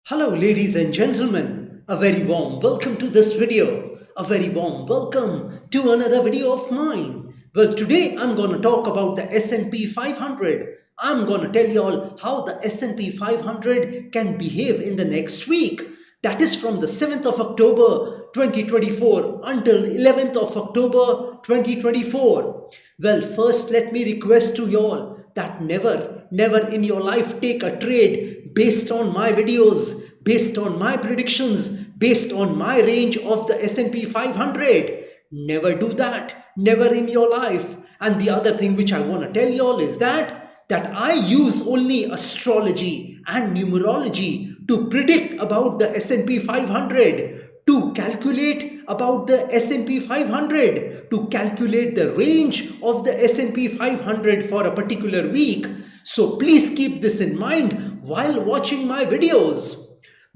Hello ladies and gentlemen, a very warm welcome to this video, a very warm welcome to another video of mine. Well, today I'm going to talk about the S&P 500. I'm going to tell you all how the S&P 500 can behave in the next week. That is from the 7th of October 2024 until 11th of October 2024. Well, first let me request to you all that never in your life take a trade based on my videos, based on my predictions, based on my range of the S&P 500. Never do that, never in your life. And the other thing which I want to tell you all is that I use only astrology and numerology to predict about the S&P 500, to calculate about the S&P 500, to calculate the range of the S&P 500 for a particular week. So please keep this in mind while watching my videos.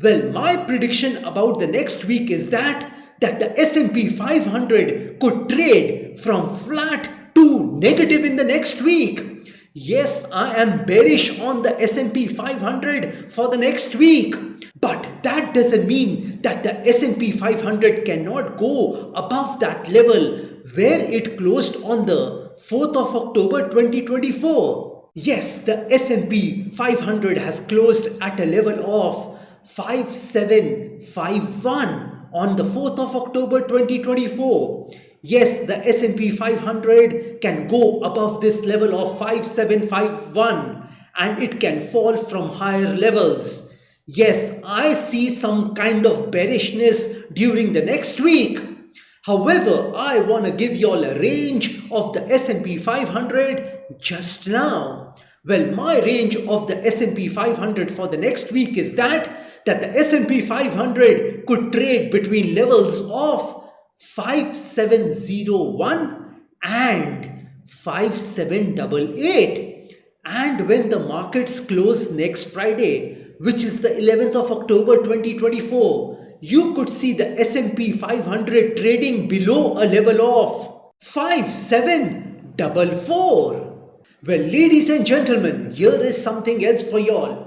Well, my prediction about the next week is that the S&P 500 could trade from flat to negative in the next week. Yes, I am bearish on the S&P 500 for the next week. But that doesn't mean that the S&P 500 cannot go above that level where it closed on the 4th of October 2024. Yes, the S&P 500 has closed at a level of 5751 on the 4th of October 2024. Yes, the S&P 500 can go above this level of 5751 and it can fall from higher levels. Yes, I see some kind of bearishness during the next week. However, I want to give you all a range of the S&P 500 just now. Well, my range of the S&P 500 for the next week is that the S&P 500 could trade between levels of 5701 and 5788. And when the markets close next Friday, which is the 11th of October 2024, you could see the S&P 500 trading below a level of 5744. Well, ladies and gentlemen, here is something else for y'all.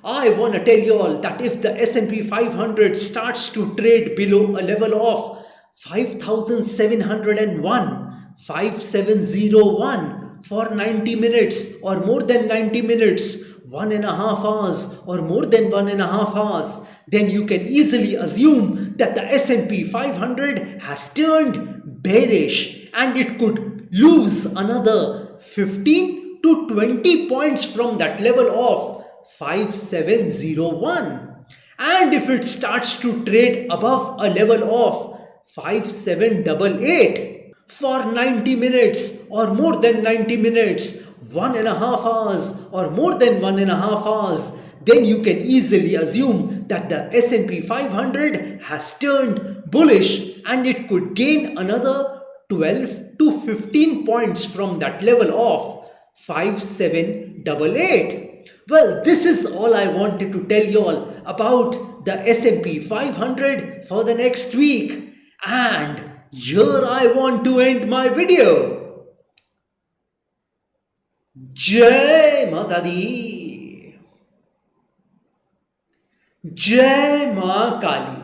I want to tell you all that if the S&P 500 starts to trade below a level of 5701, 5701 for 90 minutes or more than 90 minutes, 1.5 hours or more than 1.5 hours, then you can easily assume that the S&P 500 has turned bearish and it could lose another 15 to 20 points from that level of 5701. And if it starts to trade above a level of 5788 for 90 minutes or more than 90 minutes, 1.5 hours or more than 1.5 hours, then you can easily assume that the S&P 500 has turned bullish and it could gain another 12 to 15 points from that level of 5788. Well, this is all I wanted to tell you all about the S&P 500 for the next week. And here I want to end my video. Jai Mata Di, Jai Ma Kali.